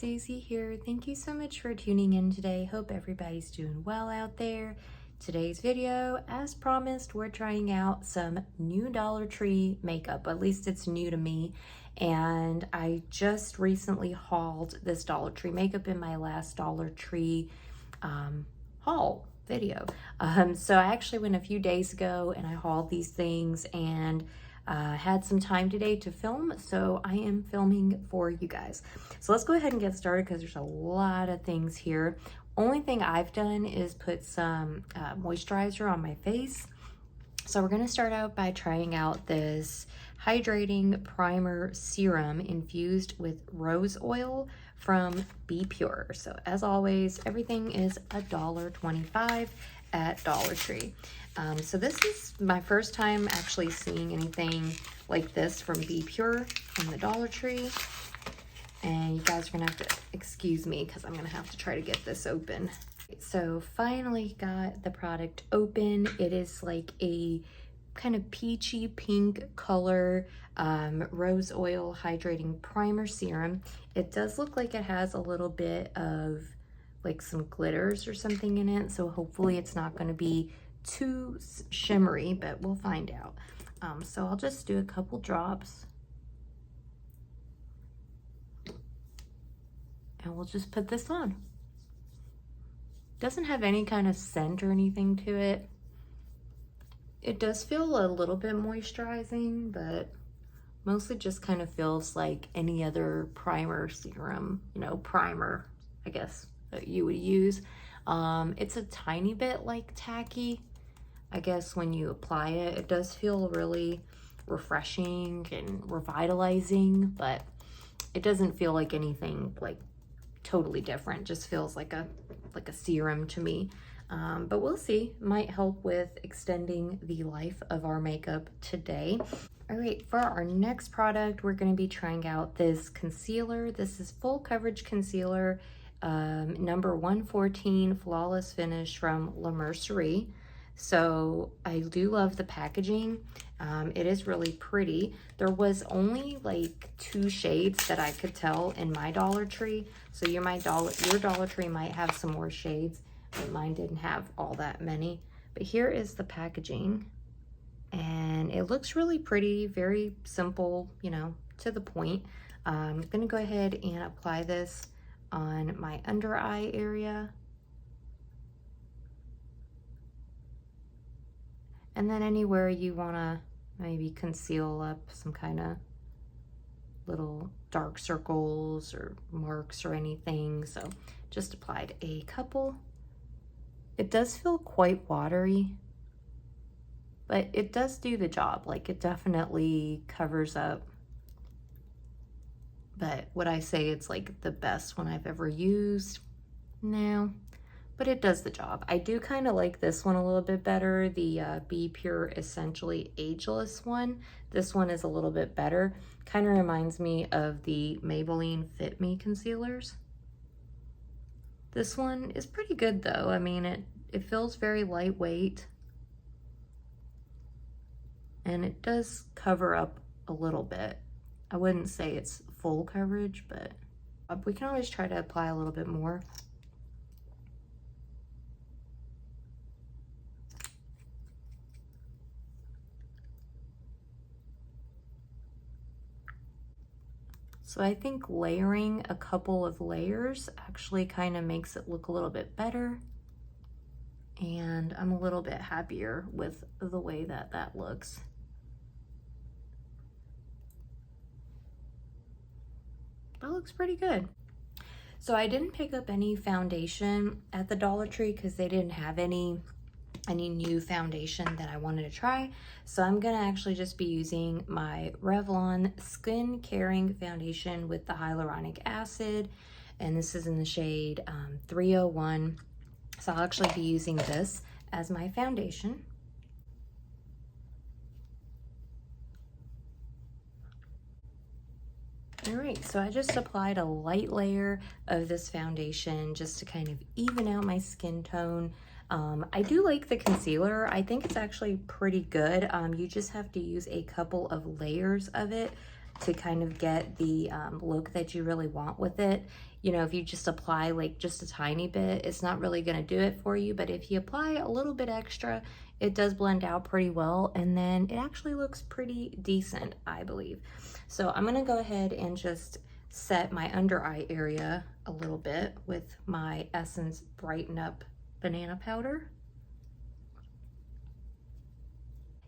Susie here. Thank you so much for tuning in today. Hope everybody's doing well out there. Today's video, as promised, we're trying out some new Dollar Tree makeup. At least it's new to me. And I just recently hauled this Dollar Tree makeup in my last Dollar Tree haul video. So I actually went a few days ago and I hauled these things and had some time today to film, so I am filming for you guys. So let's go ahead and get started because there's a lot of things here. Only thing I've done is put some moisturizer on my face. So we're going to start out by trying out this hydrating primer serum infused with rose oil from Be Pure. So as always, everything is $1.25 at Dollar Tree. So this is my first time actually seeing anything like this from Be Pure from the Dollar Tree. And you guys are gonna have to excuse me because I'm gonna have to try to get this open. So finally got the product open. It is like a kind of peachy pink color rose oil hydrating primer serum. It does look like it has a little bit of like some glitters or something in it, so hopefully it's not going to be too shimmery, but we'll find out. So I'll just do a couple drops and we'll just put this on. Doesn't have any kind of scent or anything to it. It does feel a little bit moisturizing, but mostly just kind of feels like any other primer serum, you know, primer, I guess, that you would use. It's a tiny bit like tacky. I guess when you apply it, it does feel really refreshing and revitalizing, but it doesn't feel like anything like totally different. Just feels like a serum to me. But we'll see. Might help with extending the life of our makeup today. All right, for our next product, we're going to be trying out this concealer. This is full coverage concealer, number 114 Flawless Finish from La Mercerie. So I do love the packaging. It is really pretty. There was only like 2 shades that I could tell in my Dollar Tree. So your Dollar Tree might have some more shades, but mine didn't have all that many. But here is the packaging. And it looks really pretty, very simple, you know, to the point. I'm gonna go ahead and apply this on my under eye area. And then anywhere you wanna maybe conceal up some kind of little dark circles or marks or anything. So just applied a couple. It does feel quite watery, but it does do the job. Like, it definitely covers up. But would I say it's like the best one I've ever used? No, but it does the job. I do kind of like this one a little bit better, the Be Pure Essentially Ageless one. This one is a little bit better. Kind of reminds me of the Maybelline Fit Me concealers. This one is pretty good though. I mean, it feels very lightweight. And it does cover up a little bit. I wouldn't say it's full coverage, but we can always try to apply a little bit more. So I think layering a couple of layers actually kind of makes it look a little bit better. And I'm a little bit happier with the way that that looks. That looks pretty good. So I didn't pick up any foundation at the Dollar Tree because they didn't have any new foundation that I wanted to try. So I'm gonna actually just be using my Revlon Skin Caring Foundation with the hyaluronic acid. And this is in the shade 301. So I'll actually be using this as my foundation. All right, so I just applied a light layer of this foundation just to kind of even out my skin tone. I do like the concealer. I think it's actually pretty good. You just have to use a couple of layers of it to kind of get the look that you really want with it. You know, if you just apply like just a tiny bit, it's not really going to do it for you. But if you apply a little bit extra, it does blend out pretty well. And then it actually looks pretty decent, I believe. So I'm going to go ahead and just set my under eye area a little bit with my Essence Brighten Up Banana Powder.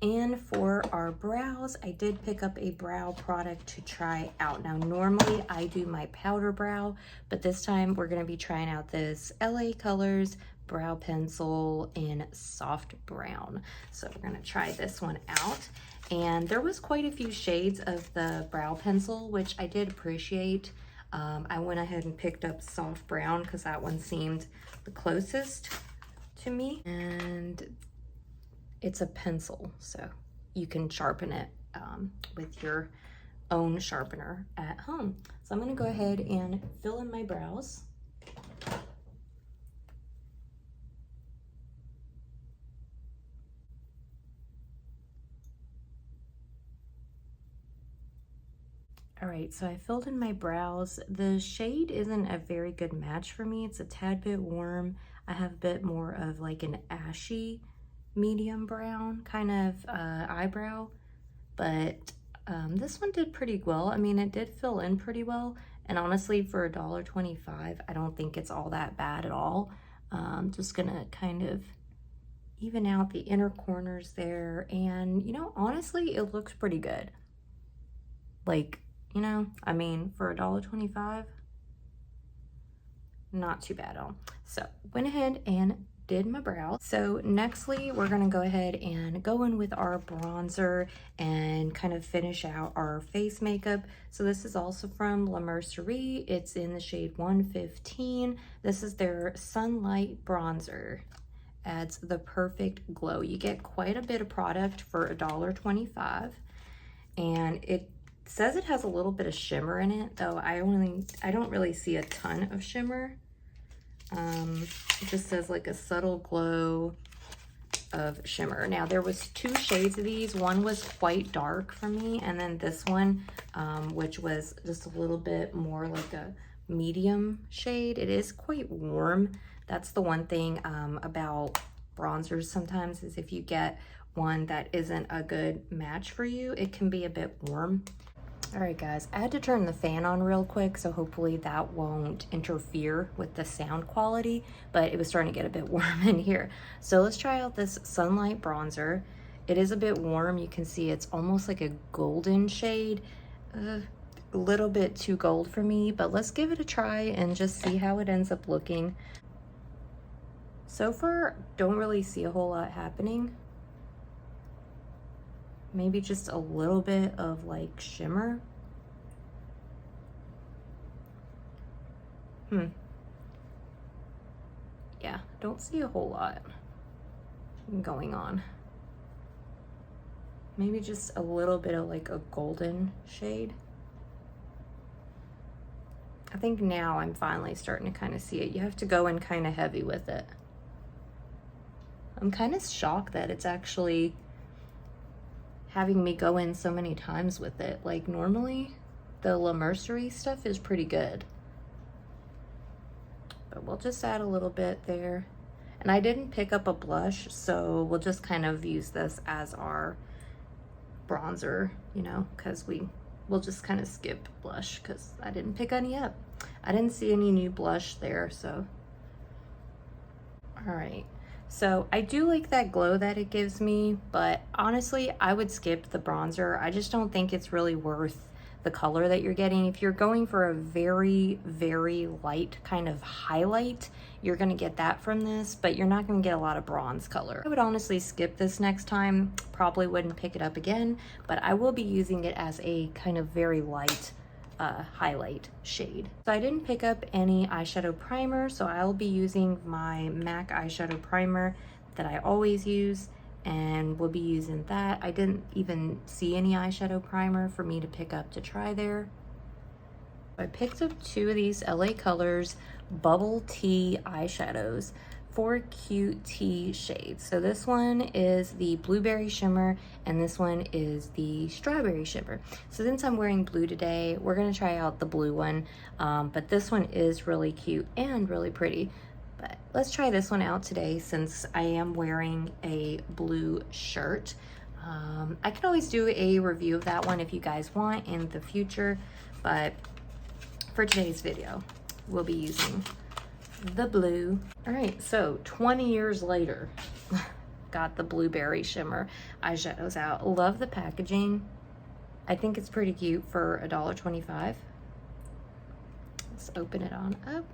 And for our brows, I did pick up a brow product to try out. Now, normally I do my powder brow, but this time we're gonna be trying out this LA Colors brow pencil in soft brown. So we're gonna try this one out. And there was quite a few shades of the brow pencil, which I did appreciate. I went ahead and picked up soft brown because that one seemed the closest to me. And it's a pencil, so you can sharpen it with your own sharpener at home. So I'm gonna go ahead and fill in my brows. All right, so I filled in my brows. The shade isn't a very good match for me. It's a tad bit warm. I have a bit more of like an ashy medium brown kind of eyebrow, but this one did pretty well. I mean, it did fill in pretty well, and honestly for $1.25, I don't think it's all that bad at all. Just gonna kind of even out the inner corners there, and you know, honestly, it looks pretty good. Like, you know, I mean, for $1.25, not too bad at all. So went ahead and did my brows. So nextly, we're gonna go ahead and go in with our bronzer and kind of finish out our face makeup. So this is also from La Mercerie. It's in the shade 115. This is their Sunlight Bronzer. Adds the perfect glow. You get quite a bit of product for $1.25, and it says it has a little bit of shimmer in it, though I don't really see a ton of shimmer. It just says like a subtle glow of shimmer. Now there was 2 shades of these. One was quite dark for me, and then this one, which was just a little bit more like a medium shade. It is quite warm. That's the one thing about bronzers sometimes, is if you get one that isn't a good match for you, it can be a bit warm. All right, guys, I had to turn the fan on real quick, so hopefully that won't interfere with the sound quality, but it was starting to get a bit warm in here. So let's try out this Sunlight Bronzer. It is a bit warm. You can see it's almost like a golden shade, a little bit too gold for me, but let's give it a try and just see how it ends up looking. So far, don't really see a whole lot happening. Maybe just a little bit of like shimmer. Yeah, don't see a whole lot going on. Maybe just a little bit of like a golden shade. I think now I'm finally starting to kind of see it. You have to go in kind of heavy with it. I'm kind of shocked that it's actually having me go in so many times with it. Like normally the La Mercerie stuff is pretty good, but we'll just add a little bit there. And I didn't pick up a blush, so we'll just kind of use this as our bronzer, you know, because we'll just kind of skip blush because I didn't pick any up. I didn't see any new blush there, so. All right. So I do like that glow that it gives me, but honestly, I would skip the bronzer. I just don't think it's really worth the color that you're getting. If you're going for a very, very light kind of highlight, you're gonna get that from this, but you're not gonna get a lot of bronze color. I would honestly skip this next time. Probably wouldn't pick it up again, but I will be using it as a kind of very light highlight shade. So I didn't pick up any eyeshadow primer, so I'll be using my MAC eyeshadow primer that I always use, and we'll be using that. I didn't even see any eyeshadow primer for me to pick up to try there. I picked up 2 of these LA Colors Bubble Tea eyeshadows 4 cute tea shades. So this one is the blueberry shimmer and this one is the strawberry shimmer. So since I'm wearing blue today, we're gonna try out the blue one, but this one is really cute and really pretty. But let's try this one out today since I am wearing a blue shirt. I can always do a review of that one if you guys want in the future, but for today's video, we'll be using the blue. All right, so 20 years later, got the blueberry shimmer eyeshadows out. Love the packaging. I think it's pretty cute for $1.25. Let's open it on up.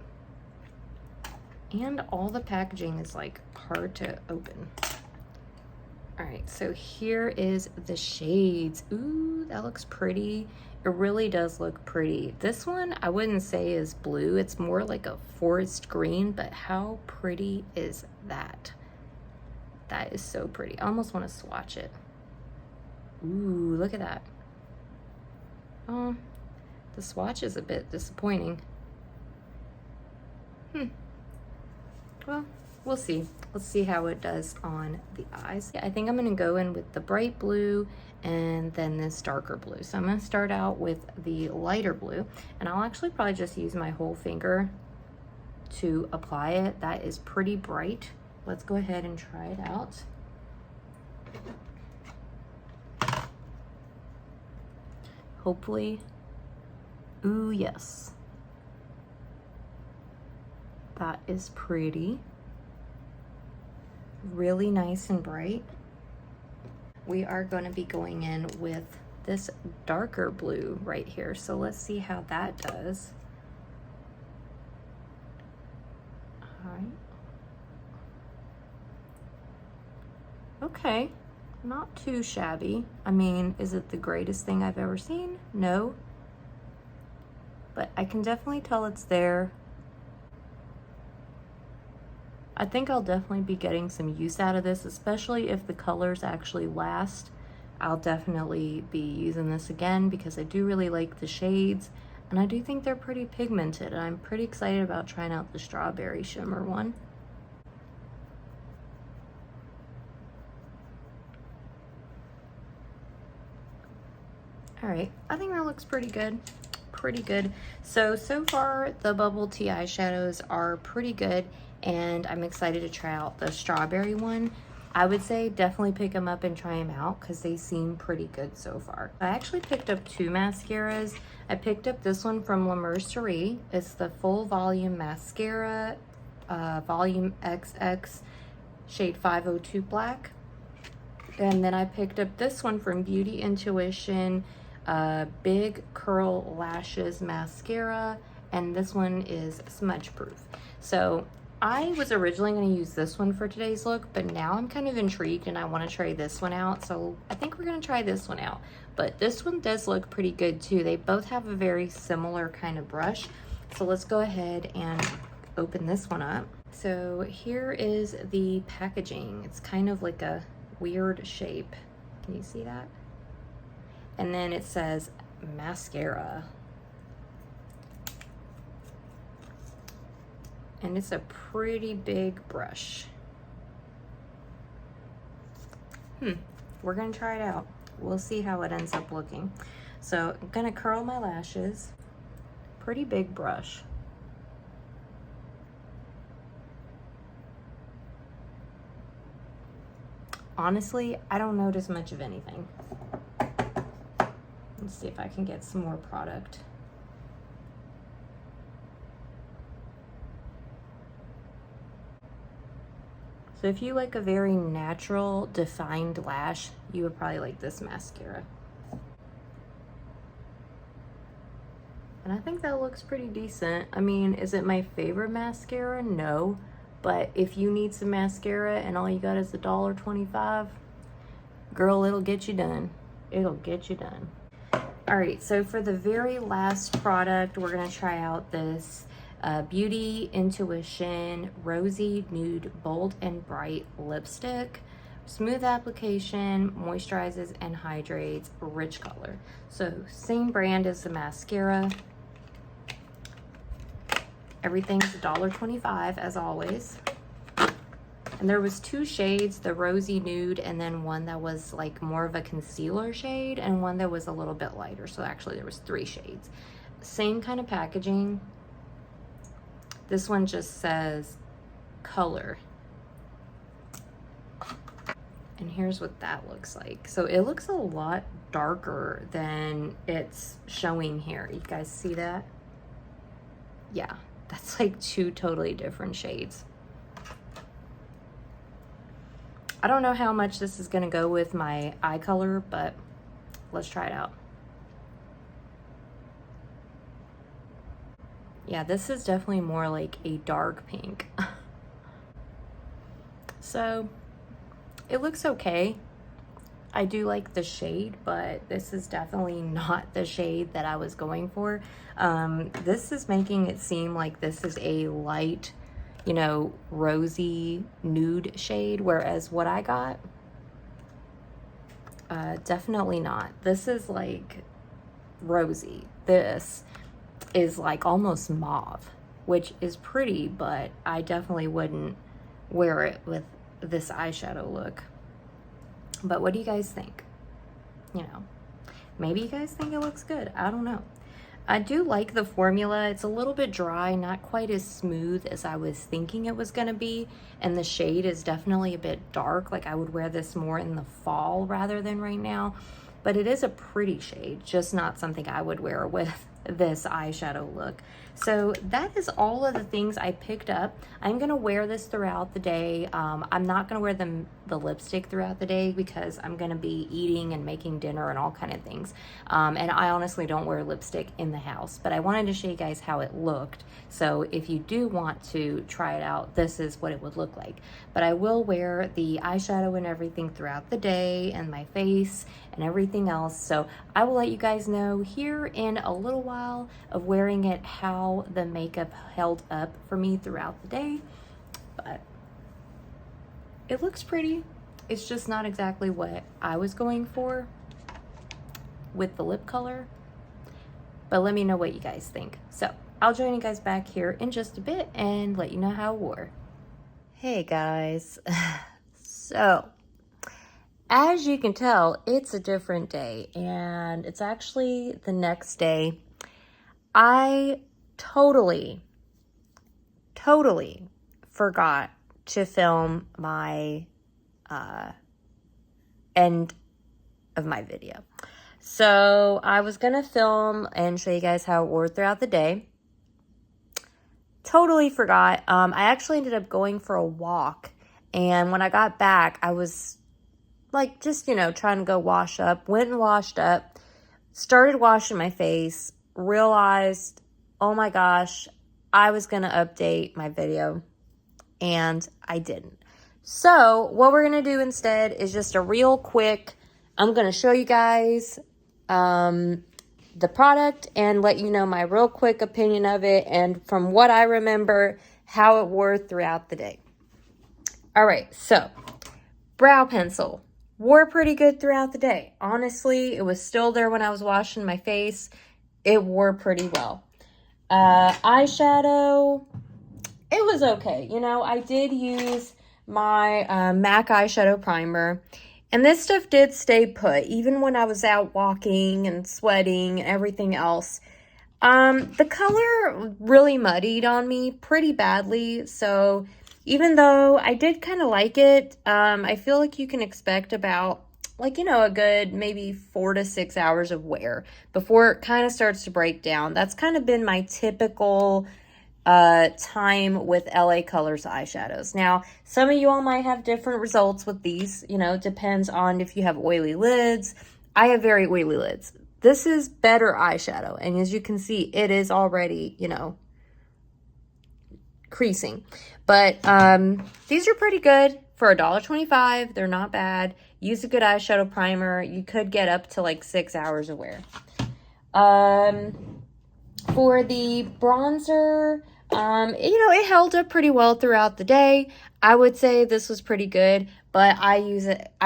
And all the packaging is like hard to open. All right, so here is the shades. Ooh, that looks pretty. It really does look pretty. This one, I wouldn't say is blue. It's more like a forest green, but how pretty is that? That is so pretty. I almost want to swatch it. Ooh, look at that. Oh, the swatch is a bit disappointing. Well, we'll see. Let's see how it does on the eyes. Yeah, I think I'm gonna go in with the bright blue and then this darker blue. So I'm gonna start out with the lighter blue, and I'll actually probably just use my whole finger to apply it. That is pretty bright. Let's go ahead and try it out. Hopefully, ooh, yes. That is pretty. Really nice and bright. We are going to be going in with this darker blue right here. So let's see how that does. All right. Okay, not too shabby. I mean, is it the greatest thing I've ever seen? No. But I can definitely tell it's there. I think I'll definitely be getting some use out of this, especially if the colors actually last. I'll definitely be using this again because I do really like the shades, and I do think they're pretty pigmented, and I'm pretty excited about trying out the strawberry shimmer one. All right, I think that looks pretty good. Pretty good. So far the bubble tea eyeshadows are pretty good, and I'm excited to try out the strawberry one. I would say definitely pick them up and try them out because they seem pretty good so far. I actually picked up 2 mascaras. I picked up this one from La Mercerie. It's the Full Volume Mascara, Volume XX, shade 502 Black. And then I picked up this one from Beauty Intuition, Big Curl Lashes Mascara, and this one is smudge proof. So I was originally going to use this one for today's look, but now I'm kind of intrigued and I want to try this one out. So I think we're going to try this one out. But this one does look pretty good too. They both have a very similar kind of brush. So let's go ahead and open this one up. So here is the packaging. It's kind of like a weird shape. Can you see that? And then it says mascara. And it's a pretty big brush. We're gonna try it out. We'll see how it ends up looking. So I'm gonna curl my lashes. Pretty big brush. Honestly, I don't notice much of anything. Let's see if I can get some more product. So if you like a very natural, defined lash, you would probably like this mascara. And I think that looks pretty decent. I mean, is it my favorite mascara? No. But if you need some mascara and all you got is $1.25, girl, it'll get you done. It'll get you done. All right, so for the very last product, we're gonna try out this Beauty Intuition Rosy Nude Bold and Bright Lipstick. Smooth application, moisturizes and hydrates, rich color. So same brand as the mascara. Everything's $1.25 as always. All And there was 2 shades, the rosy nude and then one that was like more of a concealer shade and one that was a little bit lighter. So actually there was 3 shades. Same kind of packaging. This one just says color. And here's what that looks like. So it looks a lot darker than it's showing here. You guys see that? Yeah, that's like 2 totally different shades. I don't know how much this is gonna go with my eye color, but let's try it out. Yeah, this is definitely more like a dark pink. So it looks okay. I do like the shade, but this is definitely not the shade that I was going for. This is making it seem like this is a light, you know, rosy nude shade, whereas what I got, definitely not. This is like rosy. This is like almost mauve, which is pretty, but I definitely wouldn't wear it with this eyeshadow look. But what do you guys think? You know, maybe you guys think it looks good. I don't know. I do like the formula. It's a little bit dry, not quite as smooth as I was thinking it was gonna be. And the shade is definitely a bit dark. Like I would wear this more in the fall rather than right now. But it is a pretty shade, just not something I would wear with this eyeshadow look. So that is all of the things I picked up. I'm gonna wear this throughout the day. I'm not gonna wear the lipstick throughout the day because I'm gonna be eating and making dinner and all kind of things. And I honestly don't wear lipstick in the house, but I wanted to show you guys how it looked. So if you do want to try it out, this is what it would look like. But I will wear the eyeshadow and everything throughout the day and my face and everything else. So I will let you guys know here in a little while of wearing it, how the makeup held up for me throughout the day. But it looks pretty. It's just not exactly what I was going for with the lip color. But let me know what you guys think. So I'll join you guys back here in just a bit and let you know how it wore. Hey guys. So as you can tell, it's a different day, and it's actually the next day. I totally forgot to film my end of my video. So I was gonna film and show you guys how it wore throughout the day. Totally forgot. I actually ended up going for a walk, and when I got back, I was like, just, you know, trying to go wash up. Went and washed up, started washing my face, realized, oh my gosh, I was gonna update my video, and I didn't. So what we're gonna do instead is just a real quick, I'm gonna show you guys the product and let you know my real quick opinion of it, and from what I remember, how it wore throughout the day. All right, so brow pencil wore pretty good throughout the day. Honestly, it was still there when I was washing my face. It wore pretty well. Eyeshadow, it was okay. You know, I did use my MAC eyeshadow primer, and this stuff did stay put even when I was out walking and sweating and everything else. The color really muddied on me pretty badly, so even though I did kind of like it, I feel like you can expect about, like, you know, a good maybe 4 to 6 hours of wear before it kind of starts to break down. That's kind of been my typical time with LA Colors eyeshadows. Now, some of you all might have different results with these. You know, it depends on if you have oily lids. I have very oily lids. This is better eyeshadow, and as you can see, it is already, you know, creasing. But these are pretty good for $1.25. They're not bad. Use a good eyeshadow primer. You could get up to like 6 hours of wear. For the bronzer, you know, it held up pretty well throughout the day. I would say this was pretty good, but I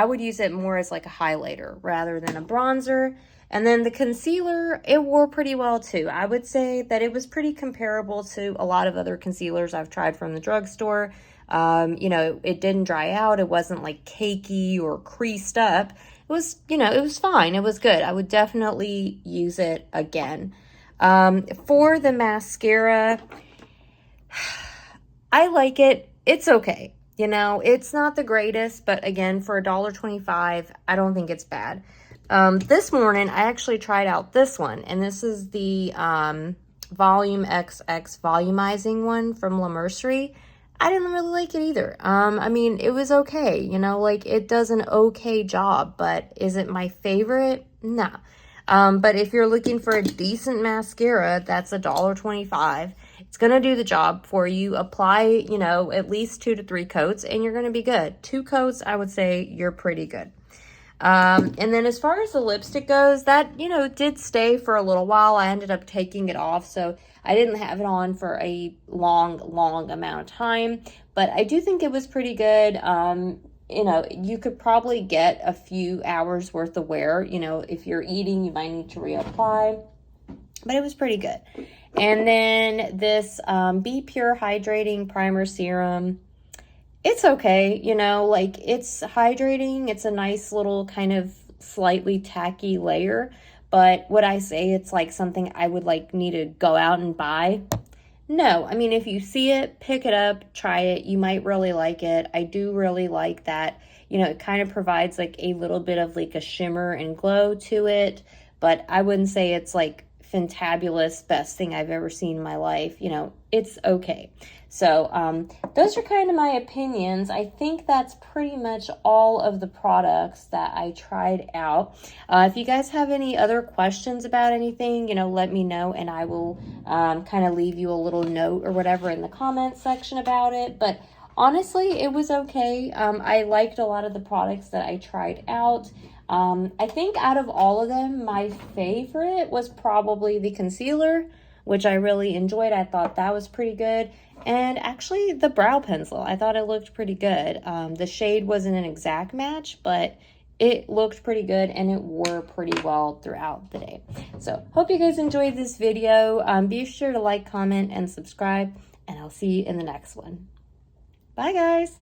would use it more as like a highlighter rather than a bronzer. And then the concealer, it wore pretty well too. I would say that it was pretty comparable to a lot of other concealers I've tried from the drugstore. You know, it didn't dry out. It wasn't like cakey or creased up. It was, you know, it was fine. It was good. I would definitely use it again. For the mascara, I like it. It's okay. You know, it's not the greatest, but again, for $1.25, I don't think it's bad. This morning, I actually tried out this one, and this is the Volume XX Volumizing one from La Mercerie. I didn't really like it either. I mean, it was okay, you know, like it does an okay job, but is it my favorite? No. But if you're looking for a decent mascara, that's $1.25. It's going to do the job for you. Apply, you know, at least 2 to 3 coats and you're going to be good. 2 coats, I would say you're pretty good. And then as far as the lipstick goes, that, you know, did stay for a little while. I ended up taking it off, so I didn't have it on for a long amount of time, but I do think it was pretty good. You know, you could probably get a few hours worth of wear. You know, if you're eating, you might need to reapply, but it was pretty good. And then this Be Pure Hydrating Primer Serum, it's okay, you know, like it's hydrating. It's a nice little kind of slightly tacky layer, but would I say it's like something I would like need to go out and buy? No. I mean, if you see it, pick it up, try it. You might really like it. I do really like that. You know, it kind of provides like a little bit of like a shimmer and glow to it, but I wouldn't say it's like fantabulous, best thing I've ever seen in my life. You know, it's okay. So those are kind of my opinions. I think that's pretty much all of the products that I tried out. If you guys have any other questions about anything, you know, let me know, and I will kind of leave you a little note or whatever in the comments section about it. But honestly, it was okay. I liked a lot of the products that I tried out. I think out of all of them, my favorite was probably the concealer, which I really enjoyed. I thought that was pretty good. And actually the brow pencil, I thought it looked pretty good. The shade wasn't an exact match, but it looked pretty good and it wore pretty well throughout the day. So hope you guys enjoyed this video. Be sure to like, comment, and subscribe, and I'll see you in the next one. Bye guys.